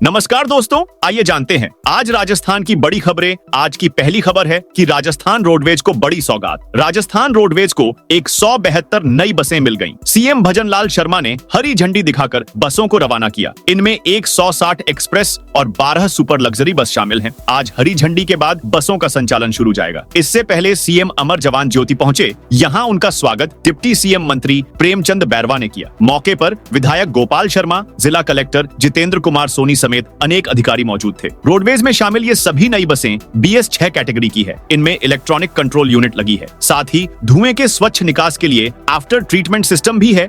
नमस्कार दोस्तों, आइए जानते हैं आज राजस्थान की बड़ी खबरें। आज की पहली खबर है कि राजस्थान रोडवेज को बड़ी सौगात। राजस्थान रोडवेज को 172 नई बसें मिल गईं। सीएम भजनलाल शर्मा ने हरी झंडी दिखाकर बसों को रवाना किया। इनमें 160 एक्सप्रेस और 12 सुपर लग्जरी बस शामिल हैं। आज हरी झंडी के बाद बसों का संचालन शुरू जाएगा। इससे पहले सीएम अमर जवान ज्योति पहुंचे। यहाँ उनका स्वागत डिप्टी सीएम मंत्री प्रेमचंद बैरवा ने किया। मौके पर विधायक गोपाल शर्मा, जिला कलेक्टर जितेंद्र कुमार सोनी समेत अनेक अधिकारी मौजूद थे। रोडवेज में शामिल ये सभी नई बसें BS6 कैटेगरी की है। इनमें इलेक्ट्रॉनिक कंट्रोल यूनिट लगी है। साथ ही धुएं के स्वच्छ निकास के लिए आफ्टर ट्रीटमेंट सिस्टम भी है।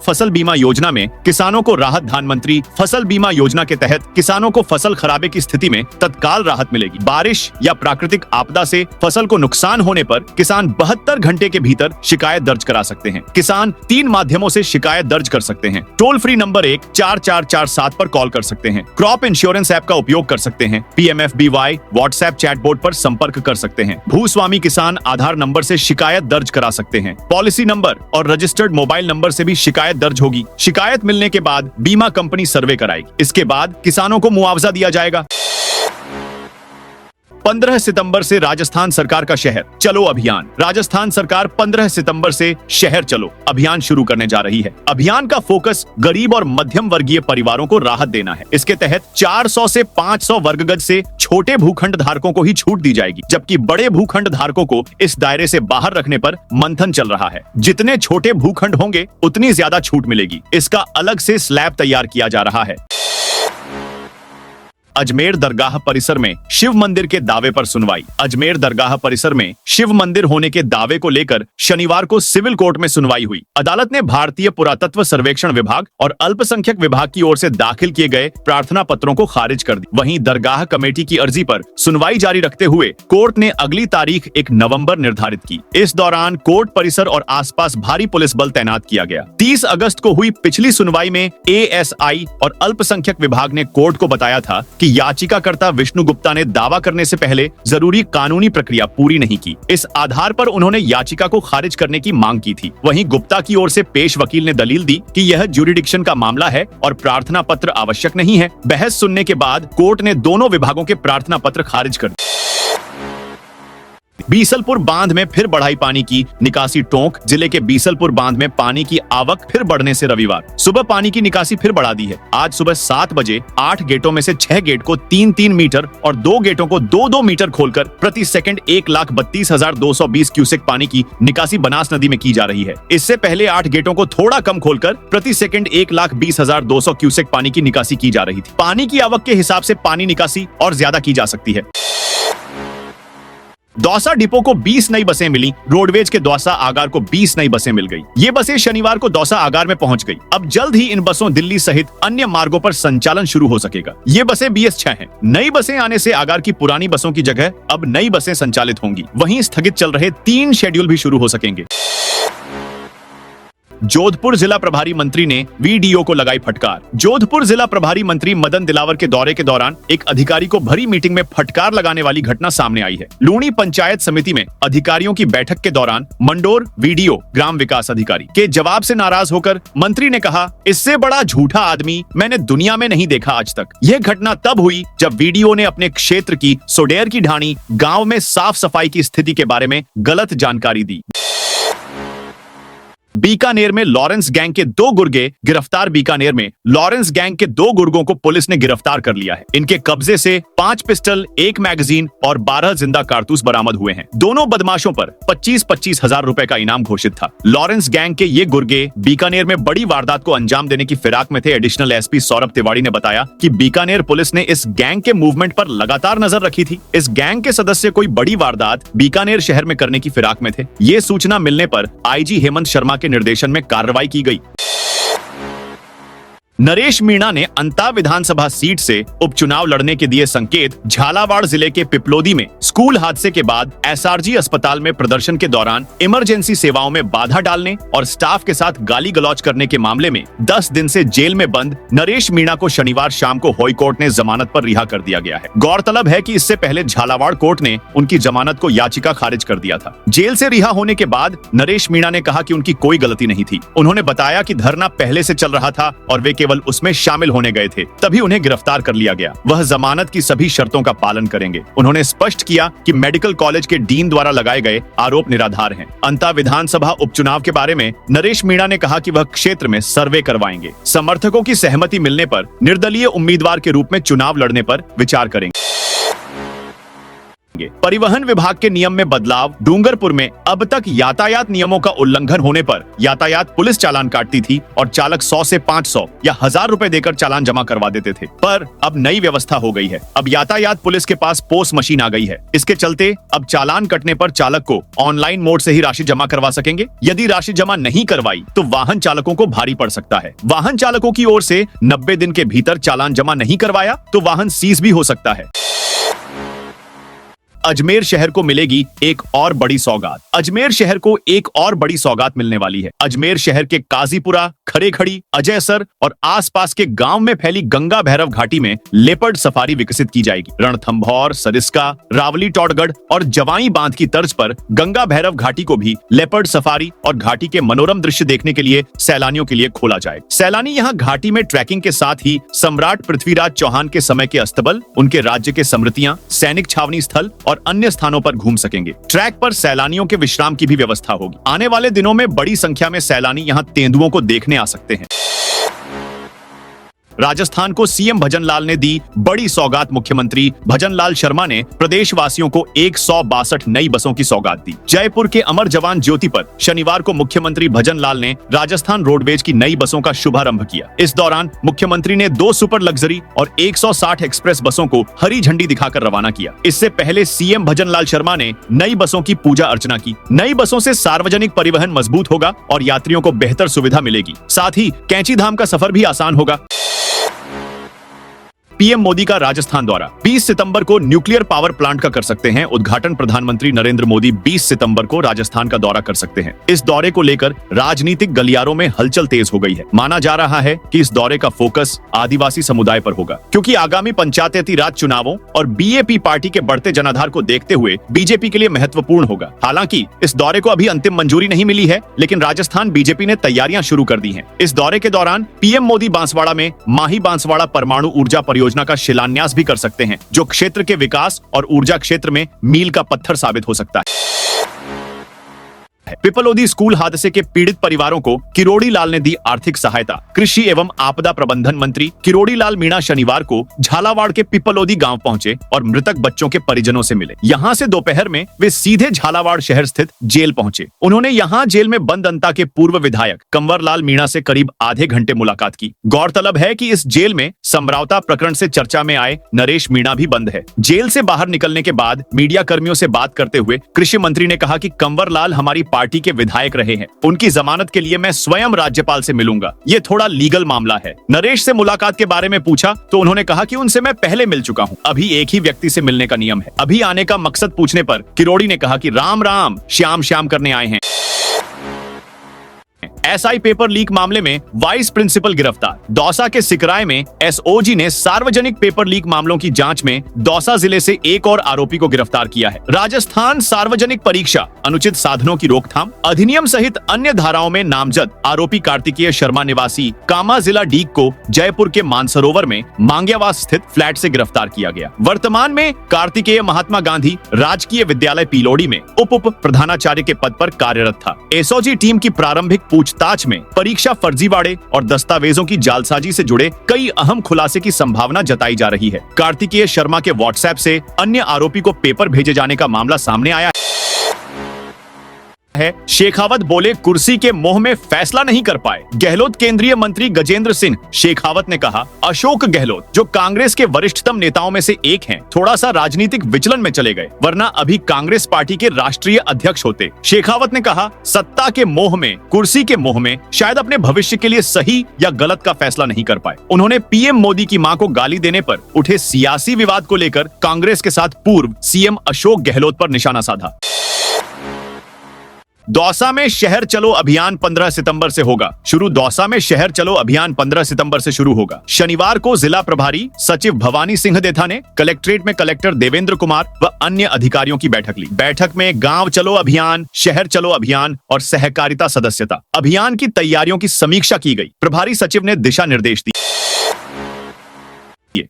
फसल बीमा योजना में किसानों को राहत। प्रधानमंत्री फसल बीमा योजना के तहत किसानों को फसल खराबे की स्थिति में तत्काल राहत मिलेगी। बारिश या प्राकृतिक आपदा से फसल को नुकसान होने पर किसान 72 घंटे के भीतर शिकायत दर्ज करा सकते हैं। किसान 3 माध्यमों से शिकायत दर्ज कर सकते हैं। टोल फ्री नंबर 14447 पर कॉल कर सकते हैं। क्रॉप इंश्योरेंस ऐप का उपयोग कर सकते हैं। PMFBY व्हाट्सएप चैटबोट पर संपर्क कर सकते हैं। भूस्वामी किसान आधार नंबर से शिकायत दर्ज करा सकते हैं। पॉलिसी नंबर और रजिस्टर्ड मोबाइल नंबर से भी शिकायत दर्ज होगी। शिकायत मिलने के बाद बीमा कंपनी सर्वे कराएगी। इसके बाद किसानों को मुआवजा दिया जाएगा। 15 सितंबर से राजस्थान सरकार का शहर चलो अभियान। राजस्थान सरकार 15 सितंबर से शहर चलो अभियान शुरू करने जा रही है। अभियान का फोकस गरीब और मध्यम वर्गीय परिवारों को राहत देना है। इसके तहत 400 से 500 वर्ग गज से छोटे भूखंड धारकों को ही छूट दी जाएगी, जबकि बड़े भूखंड धारकों को इस दायरे से बाहर रखने पर मंथन चल रहा है। जितने छोटे भूखंड होंगे उतनी ज्यादा छूट मिलेगी। इसका अलग से स्लैब तैयार किया जा रहा है। अजमेर दरगाह परिसर में शिव मंदिर के दावे पर सुनवाई। अजमेर दरगाह परिसर में शिव मंदिर होने के दावे को लेकर शनिवार को सिविल कोर्ट में सुनवाई हुई। अदालत ने भारतीय पुरातत्व सर्वेक्षण विभाग और अल्पसंख्यक विभाग की ओर से दाखिल किए गए प्रार्थना पत्रों को खारिज कर दी। वहीं दरगाह कमेटी की अर्जी पर सुनवाई जारी रखते हुए कोर्ट ने अगली तारीख 1 नवंबर निर्धारित की। इस दौरान कोर्ट परिसर और आसपास भारी पुलिस बल तैनात किया गया। 30 अगस्त को हुई पिछली सुनवाई में ASI और अल्पसंख्यक विभाग ने कोर्ट को बताया था कि याचिकाकर्ता विष्णु गुप्ता ने दावा करने से पहले जरूरी कानूनी प्रक्रिया पूरी नहीं की। इस आधार पर उन्होंने याचिका को खारिज करने की मांग की थी। वहीं गुप्ता की ओर से पेश वकील ने दलील दी कि यह ज्यूरिडिक्शन का मामला है और प्रार्थना पत्र आवश्यक नहीं है। बहस सुनने के बाद कोर्ट ने दोनों विभागों के प्रार्थना पत्र खारिज कर दिए। बीसलपुर बांध में फिर बढ़ाई पानी की निकासी। टोंक जिले के बीसलपुर बांध में पानी की आवक फिर बढ़ने से रविवार सुबह पानी की निकासी फिर बढ़ा दी है। आज सुबह 7 बजे 8 गेटों में से 6 गेट को 3-3 मीटर और 2 गेटों को 2-2 मीटर खोलकर प्रति सेकंड 1,32,220 क्यूसेक पानी की निकासी बनास नदी में की जा रही है। इससे पहले 8 गेटों को थोड़ा कम खोलकर प्रति सेकंड 1,20,200 क्यूसेक पानी की निकासी की जा रही थी। पानी की आवक के हिसाब से पानी निकासी और ज्यादा की जा सकती है। दौसा डिपो को 20 नई बसें मिली। रोडवेज के दौसा आगार को 20 नई बसें मिल गई। ये बसें शनिवार को दौसा आगार में पहुंच गई। अब जल्द ही इन बसों दिल्ली सहित अन्य मार्गों पर संचालन शुरू हो सकेगा। ये बसें BS6 हैं। नई बसें आने से आगार की पुरानी बसों की जगह अब नई बसें संचालित होंगी। वहीं स्थगित चल रहे 3 शेड्यूल भी शुरू हो सकेंगे। जोधपुर जिला प्रभारी मंत्री ने VDO को लगाई फटकार। जोधपुर जिला प्रभारी मंत्री मदन दिलावर के दौरे के दौरान एक अधिकारी को भरी मीटिंग में फटकार लगाने वाली घटना सामने आई है। लूणी पंचायत समिति में अधिकारियों की बैठक के दौरान मंडोर VDO ग्राम विकास अधिकारी के जवाब से नाराज होकर मंत्री ने कहा, इससे बड़ा झूठा आदमी मैंने दुनिया में नहीं देखा आज तक। यह घटना तब हुई जब VDO ने अपने क्षेत्र की सोडेर की ढाणी गाँव में साफ सफाई की स्थिति के बारे में गलत जानकारी दी। बीकानेर में लॉरेंस गैंग के 2 गुर्गे गिरफ्तार। बीकानेर में लॉरेंस गैंग के 2 गुर्गों को पुलिस ने गिरफ्तार कर लिया है। इनके कब्जे से 5 पिस्टल, 1 मैगजीन और 12 जिंदा कारतूस बरामद हुए हैं। दोनों बदमाशों पर 25-25 हजार रुपए का इनाम घोषित था। लॉरेंस गैंग के ये गुर्गे बीकानेर में बड़ी वारदात को अंजाम देने की फिराक में थे। एडिशनल SP सौरभ तिवारी ने बताया कि बीकानेर पुलिस ने इस गैंग के मूवमेंट पर लगातार नजर रखी थी। इस गैंग के सदस्य कोई बड़ी वारदात बीकानेर शहर में करने की फिराक में थे। ये सूचना मिलने पर IG हेमंत शर्मा के निर्देशन में कार्रवाई की गई। नरेश मीणा ने अंता विधानसभा सीट से उपचुनाव लड़ने के दिए संकेत। झालावाड़ जिले के पिपलोदी में स्कूल हादसे के बाद SRG अस्पताल में प्रदर्शन के दौरान इमरजेंसी सेवाओं में बाधा डालने और स्टाफ के साथ गाली गलौज करने के मामले में 10 दिन से जेल में बंद नरेश मीणा को शनिवार शाम को हाई कोर्ट ने जमानत पर रिहा कर दिया गया है। गौरतलब है कि इससे पहले झालावाड़ कोर्ट ने उनकी जमानत को याचिका खारिज कर दिया था। जेल से रिहा होने के बाद नरेश मीणा ने कहा कि उनकी कोई गलती नहीं थी। उन्होंने बताया कि धरना पहले से चल रहा था और वे केवल केवल उसमें शामिल होने गए थे, तभी उन्हें गिरफ्तार कर लिया गया। वह जमानत की सभी शर्तों का पालन करेंगे। उन्होंने स्पष्ट किया कि मेडिकल कॉलेज के डीन द्वारा लगाए गए आरोप निराधार हैं। अंता विधानसभा उपचुनाव के बारे में नरेश मीणा ने कहा कि वह क्षेत्र में सर्वे करवाएंगे। समर्थकों की सहमति मिलने पर निर्दलीय उम्मीदवार के रूप में चुनाव लड़ने पर विचार करेंगे। परिवहन विभाग के नियम में बदलाव। डूंगरपुर में अब तक यातायात नियमों का उल्लंघन होने पर यातायात पुलिस चालान काटती थी और चालक 100 से 500 या 1000 रुपए देकर चालान जमा करवा देते थे। पर अब नई व्यवस्था हो गई है। अब यातायात पुलिस के पास पोस मशीन आ गई है। इसके चलते अब चालान कटने पर चालक को ऑनलाइन मोड से ही राशि जमा करवा सकेंगे। यदि राशि जमा नहीं करवाई तो वाहन चालकों को भारी पड़ सकता है। वाहन चालकों की ओर से 90 दिन के भीतर चालान जमा नहीं करवाया तो वाहन सीज भी हो सकता है। अजमेर शहर को मिलेगी एक और बड़ी सौगात। अजमेर शहर को एक और बड़ी सौगात मिलने वाली है। अजमेर शहर के काजीपुरा, खड़ेखड़ी, अजयसर और आसपास के गांव में फैली गंगा भैरव घाटी में लेपर्ड सफारी विकसित की जाएगी। रणथंभौर, सरिस्का, रावली टॉडगढ़ और जवाई बांध की तर्ज पर गंगा भैरव घाटी को भी लेपर्ड सफारी और घाटी के मनोरम दृश्य देखने के लिए सैलानियों के लिए खोला जाए। सैलानी यहाँ घाटी में ट्रैकिंग के साथ ही सम्राट पृथ्वीराज चौहान के समय के अस्तबल, उनके राज्य के स्मृतियां, सैनिक छावनी स्थल और अन्य स्थानों पर घूम सकेंगे। ट्रैक पर सैलानियों के विश्राम की भी व्यवस्था होगी। आने वाले दिनों में बड़ी संख्या में सैलानी यहां तेंदुओं को देखने आ सकते हैं। राजस्थान को सीएम भजनलाल ने दी बड़ी सौगात। मुख्यमंत्री भजनलाल शर्मा ने प्रदेशवासियों को 162 नई बसों की सौगात दी। जयपुर के अमर जवान ज्योति पर शनिवार को मुख्यमंत्री भजनलाल ने राजस्थान रोडवेज की नई बसों का शुभारंभ किया। इस दौरान मुख्यमंत्री ने 2 सुपर लग्जरी और 160 एक्सप्रेस बसों को हरी झंडी दिखाकर रवाना किया। इससे पहले सीएम भजनलाल शर्मा ने नई बसों की पूजा अर्चना की। नई बसों से सार्वजनिक परिवहन मजबूत होगा और यात्रियों को बेहतर सुविधा मिलेगी। साथ ही कैंची धाम का सफर भी आसान होगा। पीएम मोदी का राजस्थान दौरा। 20 सितंबर को न्यूक्लियर पावर प्लांट का कर सकते हैं उद्घाटन। प्रधानमंत्री नरेंद्र मोदी 20 सितंबर को राजस्थान का दौरा कर सकते हैं। इस दौरे को लेकर राजनीतिक गलियारों में हलचल तेज हो गई है। माना जा रहा है कि इस दौरे का फोकस आदिवासी समुदाय पर होगा, क्योंकि आगामी पंचायती राज चुनावों और बीएपी पार्टी के बढ़ते जनाधार को देखते हुए बीजेपी के लिए महत्वपूर्ण होगा। हालांकि इस दौरे को अभी अंतिम मंजूरी नहीं मिली है, लेकिन राजस्थान बीजेपी ने तैयारियां शुरू कर दी हैं। इस दौरे के दौरान पीएम मोदी बांसवाड़ा में माही बांसवाड़ा परमाणु ऊर्जा परियोजना का शिलान्यास भी कर सकते हैं, जो क्षेत्र के विकास और ऊर्जा क्षेत्र में मील का पत्थर साबित हो सकता है। पिपलोदी स्कूल हादसे के पीड़ित परिवारों को किरोड़ी लाल ने दी आर्थिक सहायता। कृषि एवं आपदा प्रबंधन मंत्री किरोड़ी लाल मीणा शनिवार को झालावाड़ के पिपलोदी गांव पहुंचे और मृतक बच्चों के परिजनों से मिले। यहां से दोपहर में वे सीधे झालावाड़ शहर स्थित जेल पहुंचे। उन्होंने यहां जेल में बंद अंता के पूर्व विधायक कंवर लाल मीणा से करीब आधे घंटे मुलाकात की। गौरतलब है कि इस जेल में समरावता प्रकरण से चर्चा में आए नरेश मीणा भी बंद है। जेल से बाहर निकलने के बाद मीडिया कर्मियों से बात करते हुए कृषि मंत्री ने कहा कि कंवर लाल हमारी पार्टी के विधायक रहे हैं। उनकी जमानत के लिए मैं स्वयं राज्यपाल से मिलूंगा। ये थोड़ा लीगल मामला है। नरेश से मुलाकात के बारे में पूछा तो उन्होंने कहा कि उनसे मैं पहले मिल चुका हूं। अभी एक ही व्यक्ति से मिलने का नियम है। अभी आने का मकसद पूछने पर किरोड़ी ने कहा कि राम राम श्याम श्याम करने आए हैं। एसआई पेपर लीक मामले में वाइस प्रिंसिपल गिरफ्तार। दौसा के सिकराय में एसओजी ने सार्वजनिक पेपर लीक मामलों की जांच में दौसा जिले से एक और आरोपी को गिरफ्तार किया है। राजस्थान सार्वजनिक परीक्षा अनुचित साधनों की रोकथाम अधिनियम सहित अन्य धाराओं में नामजद आरोपी कार्तिकेय शर्मा निवासी कामा जिला डीग को जयपुर के मानसरोवर में मांग्यावास स्थित फ्लैट से गिरफ्तार किया गया। वर्तमान में कार्तिकेय महात्मा गांधी राजकीय विद्यालय पीलोड़ी में उप प्रधानाचार्य के पद पर कार्यरत था। एसओजी टीम की प्रारंभिक पूछताछ में परीक्षा फर्जीवाड़े और दस्तावेजों की जालसाजी से जुड़े कई अहम खुलासे की संभावना जताई जा रही है। कार्तिकेय शर्मा के व्हाट्सएप से अन्य आरोपी को पेपर भेजे जाने का मामला सामने आया है। शेखावत बोले कुर्सी के मोह में फैसला नहीं कर पाए। गहलोत केंद्रीय मंत्री गजेंद्र सिंह शेखावत ने कहा, अशोक गहलोत जो कांग्रेस के वरिष्ठतम नेताओं में से एक हैं, थोड़ा सा राजनीतिक विचलन में चले गए, वरना अभी कांग्रेस पार्टी के राष्ट्रीय अध्यक्ष होते। शेखावत ने कहा, सत्ता के मोह में, कुर्सी के मोह में शायद अपने भविष्य के लिए सही या गलत का फैसला नहीं कर पाए। उन्होंने पीएम मोदी की मां को गाली देने पर उठे सियासी विवाद को लेकर कांग्रेस के साथ पूर्व सीएम अशोक गहलोत पर निशाना साधा। दौसा में शहर चलो अभियान 15 सितंबर से होगा शुरू। दौसा में शहर चलो अभियान 15 सितंबर से शुरू होगा। शनिवार को जिला प्रभारी सचिव भवानी सिंह देथा ने कलेक्ट्रेट में कलेक्टर देवेंद्र कुमार व अन्य अधिकारियों की बैठक ली। बैठक में गांव चलो अभियान, शहर चलो अभियान और सहकारिता सदस्यता अभियान की तैयारियों की समीक्षा की गई। प्रभारी सचिव ने दिशा निर्देश दिए।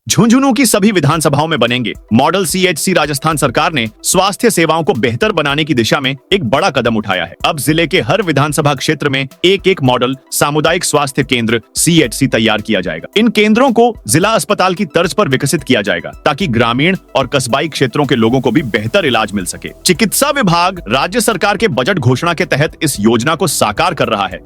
झुंझुनू की सभी विधानसभाओं में बनेंगे मॉडल सीएचसी। राजस्थान सरकार ने स्वास्थ्य सेवाओं को बेहतर बनाने की दिशा में एक बड़ा कदम उठाया है। अब जिले के हर विधानसभा क्षेत्र में एक मॉडल सामुदायिक स्वास्थ्य केंद्र सीएचसी तैयार किया जाएगा। इन केंद्रों को जिला अस्पताल की तर्ज पर विकसित किया जाएगा ताकि ग्रामीण और कस्बाई क्षेत्रों के लोगों को भी बेहतर इलाज मिल सके। चिकित्सा विभाग राज्य सरकार के बजट घोषणा के तहत इस योजना को साकार कर रहा है।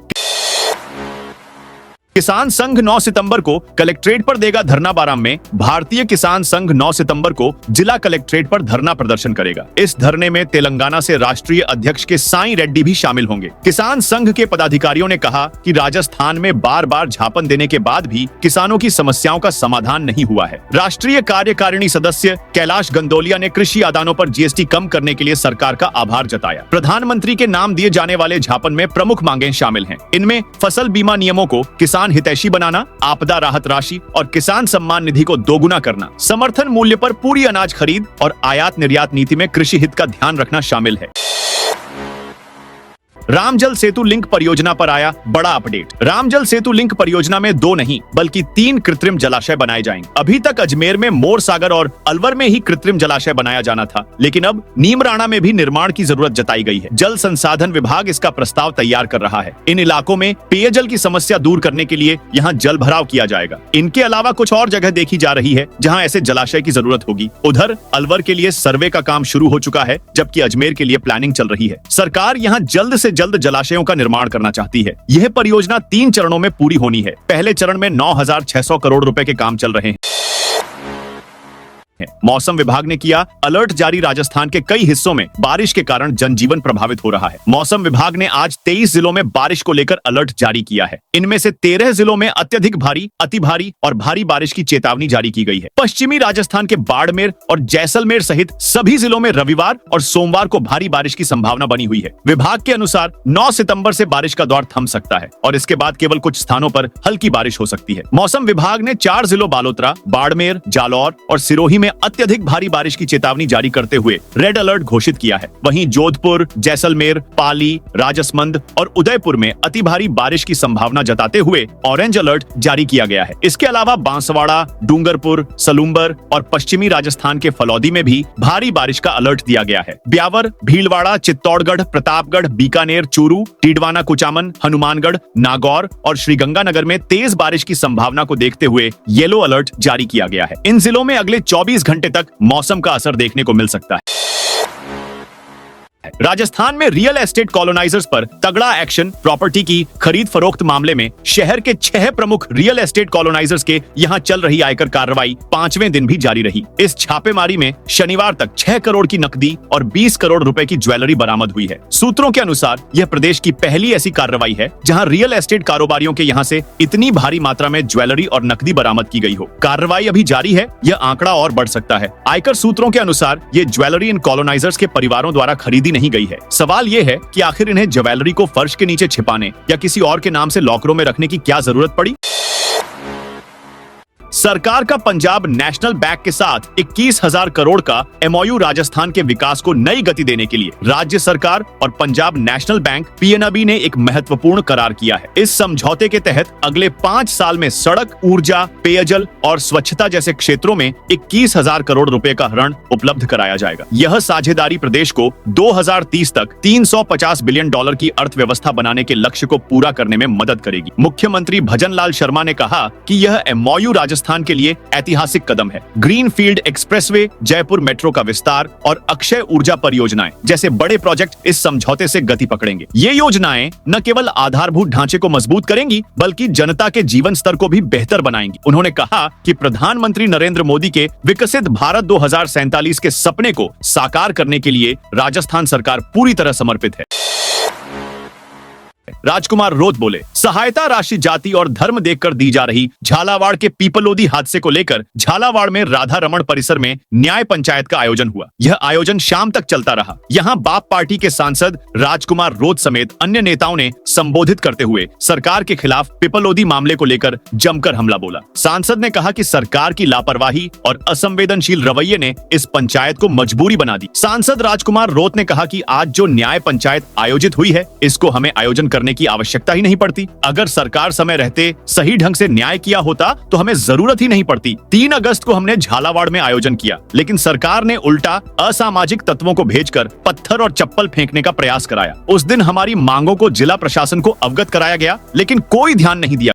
किसान संघ 9 सितंबर को कलेक्ट्रेट पर देगा धरना। बाराम में भारतीय किसान संघ 9 सितंबर को जिला कलेक्ट्रेट पर धरना प्रदर्शन करेगा। इस धरने में तेलंगाना से राष्ट्रीय अध्यक्ष के साई रेड्डी भी शामिल होंगे। किसान संघ के पदाधिकारियों ने कहा कि राजस्थान में बार बार झापन देने के बाद भी किसानों की समस्याओं का समाधान नहीं हुआ है। राष्ट्रीय कार्यकारिणी सदस्य कैलाश गंदोलिया ने कृषि आदानों पर जीएसटी कम करने के लिए सरकार का आभार जताया। प्रधानमंत्री के नाम दिए जाने वाले झापन में प्रमुख मांगे शामिल हैं। इनमें फसल बीमा नियमों को किसान हितैषी बनाना, आपदा राहत राशि और किसान सम्मान निधि को दोगुना करना, समर्थन मूल्य पर पूरी अनाज खरीद और आयात निर्यात नीति में कृषि हित का ध्यान रखना शामिल है। रामजल सेतु लिंक परियोजना पर आया बड़ा अपडेट। रामजल सेतु लिंक परियोजना में 2 नहीं बल्कि 3 कृत्रिम जलाशय बनाए जाएंगे। अभी तक अजमेर में मोर सागर और अलवर में ही कृत्रिम जलाशय बनाया जाना था, लेकिन अब नीमराणा में भी निर्माण की जरूरत जताई गई है। जल संसाधन विभाग इसका प्रस्ताव तैयार कर रहा है। इन इलाकों में पेयजल की समस्या दूर करने के लिए यहाँ जल भराव किया जाएगा। इनके अलावा कुछ और जगह देखी जा रही है जहाँ ऐसे जलाशय की जरूरत होगी। उधर अलवर के लिए सर्वे का काम शुरू हो चुका है, जबकि अजमेर के लिए प्लानिंग चल रही है। सरकार यहाँ जल्द से जल्द जलाशयों का निर्माण करना चाहती है। यह परियोजना 3 चरणों में पूरी होनी है। पहले चरण में 9,600 करोड़ रुपए के काम चल रहे हैं। मौसम विभाग ने किया अलर्ट जारी। राजस्थान के कई हिस्सों में बारिश के कारण जनजीवन प्रभावित हो रहा है। मौसम विभाग ने आज 23 जिलों में बारिश को लेकर अलर्ट जारी किया है। इनमें से 13 जिलों में अत्यधिक भारी, अति भारी और भारी बारिश की चेतावनी जारी की गई है। पश्चिमी राजस्थान के बाड़मेर और जैसलमेर सहित सभी जिलों में रविवार और सोमवार को भारी बारिश की संभावना बनी हुई है। विभाग के अनुसार 9 सितंबर से बारिश का दौर थम सकता है और इसके बाद केवल कुछ स्थानों पर हल्की बारिश हो सकती है। मौसम विभाग ने 4 जिलों बालोतरा, बाड़मेर, जालौर और सिरोही में अत्यधिक भारी बारिश की चेतावनी जारी करते हुए रेड अलर्ट घोषित किया है। वहीं जोधपुर, जैसलमेर, पाली, राजसमंद और उदयपुर में अति भारी बारिश की संभावना जताते हुए ऑरेंज अलर्ट जारी किया गया है। इसके अलावा बांसवाड़ा, डूंगरपुर, सलूम्बर और पश्चिमी राजस्थान के फलौदी में भी भारी बारिश का अलर्ट दिया गया है। ब्यावर, भीलवाड़ा, चित्तौड़गढ़, प्रतापगढ़, बीकानेर, चूरू, टिडवाना, कुचामन, हनुमानगढ़, नागौर और श्रीगंगानगर में तेज बारिश की संभावना को देखते हुए येलो अलर्ट जारी किया गया है। इन जिलों में अगले 24 घंटे तक मौसम का असर देखने को मिल सकता है। राजस्थान में रियल एस्टेट कॉलोनाइजर्स पर तगड़ा एक्शन। प्रॉपर्टी की खरीद फरोख्त मामले में शहर के 6 प्रमुख रियल एस्टेट कॉलोनाइजर्स के यहां चल रही आयकर कार्रवाई 5वें दिन भी जारी रही। इस छापेमारी में शनिवार तक 6 करोड़ की नकदी और 20 करोड़ रुपए की ज्वेलरी बरामद हुई है। सूत्रों के अनुसार यह प्रदेश की पहली ऐसी कार्रवाई है जहां रियल एस्टेट कारोबारियों के यहां से इतनी भारी मात्रा में ज्वेलरी और नकदी बरामद की गई हो। कार्रवाई अभी जारी है, यह आंकड़ा और बढ़ सकता है। आयकर सूत्रों के अनुसार ये ज्वेलरी इन कॉलोनाइजर्स के परिवारों द्वारा खरीदी नहीं गई है। सवाल यह है कि आखिर इन्हें ज्वेलरी को फर्श के नीचे छिपाने या किसी और के नाम से लॉकरों में रखने की क्या जरूरत पड़ी। सरकार का पंजाब नेशनल बैंक के साथ 21,000 करोड़ का एमओयू राजस्थान के विकास को नई गति देने के लिए राज्य सरकार और पंजाब नेशनल बैंक पीएनबी ने एक महत्वपूर्ण करार किया है। इस समझौते के तहत अगले 5 साल में सड़क, ऊर्जा, पेयजल और स्वच्छता जैसे क्षेत्रों में 21,000 करोड़ रुपए का ऋण उपलब्ध कराया जाएगा। यह साझेदारी प्रदेश को 2030 तक $350 बिलियन की अर्थव्यवस्था बनाने के लक्ष्य को पूरा करने में मदद करेगी। मुख्यमंत्री भजन लाल शर्मा ने कहा कि यह एमओयू राजस्थान के लिए ऐतिहासिक कदम है। ग्रीनफील्ड एक्सप्रेसवे, जयपुर मेट्रो का विस्तार और अक्षय ऊर्जा परियोजनाएं जैसे बड़े प्रोजेक्ट इस समझौते से गति पकड़ेंगे। ये योजनाएं न केवल आधारभूत ढांचे को मजबूत करेंगी बल्कि जनता के जीवन स्तर को भी बेहतर बनाएंगी। उन्होंने कहा कि प्रधानमंत्री नरेंद्र मोदी के विकसित भारत 2047 के सपने को साकार करने के लिए राजस्थान सरकार पूरी तरह समर्पित है। राजकुमार रोत बोले, सहायता राशि जाति और धर्म देखकर दी जा रही। झालावाड़ के पीपलोदी हादसे को लेकर झालावाड़ में राधा रमण परिसर में न्याय पंचायत का आयोजन हुआ। यह आयोजन शाम तक चलता रहा। यहां बाप पार्टी के सांसद राजकुमार रोत समेत अन्य नेताओं ने संबोधित करते हुए सरकार के खिलाफ पीपलोदी मामले को लेकर जमकर हमला बोला। सांसद ने कहा कि सरकार की लापरवाही और असंवेदनशील रवैये ने इस पंचायत को मजबूरी बना दी। सांसद राजकुमार रोत ने कहा कि आज जो न्याय पंचायत आयोजित हुई है, इसको हमें आयोजन करने की आवश्यकता ही नहीं पड़ती। अगर सरकार समय रहते सही ढंग से न्याय किया होता तो हमें जरूरत ही नहीं पड़ती। 3 अगस्त को हमने झालावाड़ में आयोजन किया, लेकिन सरकार ने उल्टा असामाजिक तत्वों को भेजकर पत्थर और चप्पल फेंकने का प्रयास कराया। उस दिन हमारी मांगों को जिला प्रशासन को अवगत कराया गया, लेकिन कोई ध्यान नहीं दिया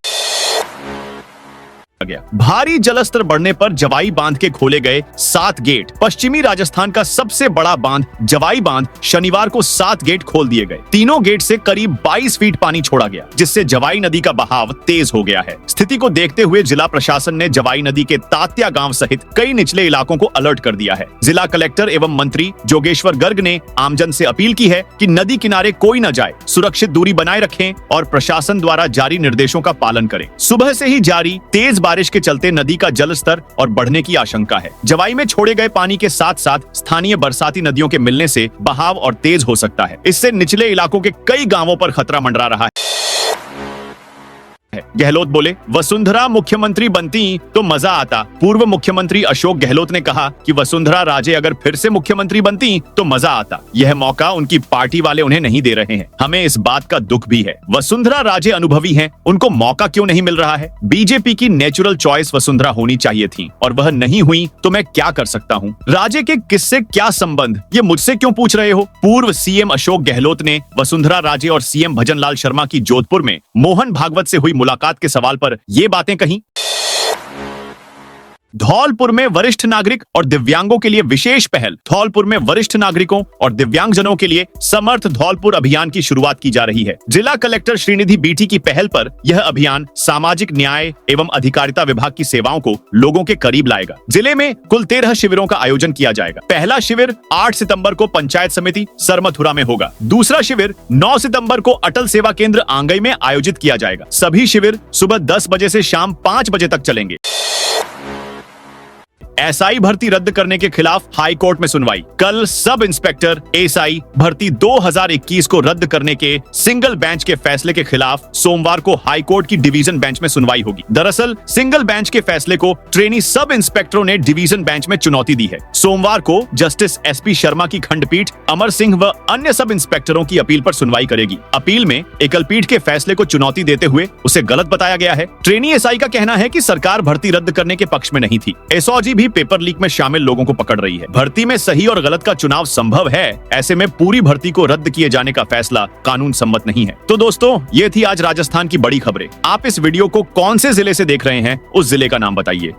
गया। भारी जलस्तर बढ़ने पर जवाई बांध के खोले गए 7 गेट। पश्चिमी राजस्थान का सबसे बड़ा बांध जवाई बांध शनिवार को 7 गेट खोल दिए गए। तीनों गेट से करीब 22 फीट पानी छोड़ा गया, जिससे जवाई नदी का बहाव तेज हो गया है। स्थिति को देखते हुए जिला प्रशासन ने जवाई नदी के तात्या गांव सहित कई निचले इलाकों को अलर्ट कर दिया है। जिला कलेक्टर एवं मंत्री जोगेश्वर गर्ग ने आमजन से अपील की है कि नदी किनारे कोई न जाए, सुरक्षित दूरी बनाए रखें और प्रशासन द्वारा जारी निर्देशों का पालन करें। सुबह से ही जारी तेज बारिश के चलते नदी का जलस्तर और बढ़ने की आशंका है। जवाई में छोड़े गए पानी के साथ साथ स्थानीय बरसाती नदियों के मिलने से बहाव और तेज हो सकता है। इससे निचले इलाकों के कई गांवों पर खतरा मंडरा रहा है। गहलोत बोले, वसुंधरा मुख्यमंत्री बनती तो मजा आता। पूर्व मुख्यमंत्री अशोक गहलोत ने कहा कि वसुंधरा राजे अगर फिर से मुख्यमंत्री बनती तो मजा आता। यह मौका उनकी पार्टी वाले उन्हें नहीं दे रहे हैं। हमें इस बात का दुख भी है। वसुंधरा राजे अनुभवी हैं, उनको मौका क्यों नहीं मिल रहा है? बीजेपी की नेचुरल चॉइस वसुंधरा होनी चाहिए थी और वह नहीं हुई तो मैं क्या कर सकता हूँ? राजे के किससे क्या संबंध, ये मुझसे क्यों पूछ रहे हो? पूर्व सीएम अशोक गहलोत ने वसुंधरा राजे और सीएम भजनलाल शर्मा की जोधपुर में मोहन भागवत से हुई मुलाकात के सवाल पर ये बातें कही। धौलपुर में वरिष्ठ नागरिक और दिव्यांगों के लिए विशेष पहल। धौलपुर में वरिष्ठ नागरिकों और दिव्यांगजनों के लिए समर्थ धौलपुर अभियान की शुरुआत की जा रही है। जिला कलेक्टर श्रीनिधि बीटी की पहल पर यह अभियान सामाजिक न्याय एवं अधिकारिता विभाग की सेवाओं को लोगों के करीब लाएगा। जिले में कुल 13 शिविरों का आयोजन किया जाएगा। पहला शिविर 8 सितंबर को पंचायत समिति सरमथुरा में होगा। दूसरा शिविर 9 सितंबर को अटल सेवा केंद्र आंगई में आयोजित किया जाएगा। सभी शिविर सुबह 10 बजे से शाम 5 बजे तक चलेंगे। एसआई भर्ती रद्द करने के खिलाफ हाई कोर्ट में सुनवाई। कल सब इंस्पेक्टर एसआई भर्ती 2021 को रद्द करने के सिंगल बेंच के फैसले के खिलाफ सोमवार को हाई कोर्ट की डिवीजन बेंच में सुनवाई होगी। दरअसल सिंगल बेंच के फैसले को ट्रेनी सब इंस्पेक्टरों ने डिवीजन बेंच में चुनौती दी है। सोमवार को जस्टिस एसपी शर्मा की खंडपीठ अमर सिंह व अन्य सब इंस्पेक्टरों की अपील पर सुनवाई करेगी। अपील में एकल पीठ के फैसले को चुनौती देते हुए उसे गलत बताया गया है। ट्रेनी एसआई का कहना है कि सरकार भर्ती रद्द करने के पक्ष में नहीं थी। एसओजी भी पेपर लीक में शामिल लोगों को पकड़ रही है। भर्ती में सही और गलत का चुनाव संभव है, ऐसे में पूरी भर्ती को रद्द किए जाने का फैसला कानून सम्मत नहीं है। तो दोस्तों, ये थी आज राजस्थान की बड़ी खबरें। आप इस वीडियो को कौन से जिले से देख रहे हैं, उस जिले का नाम बताइए।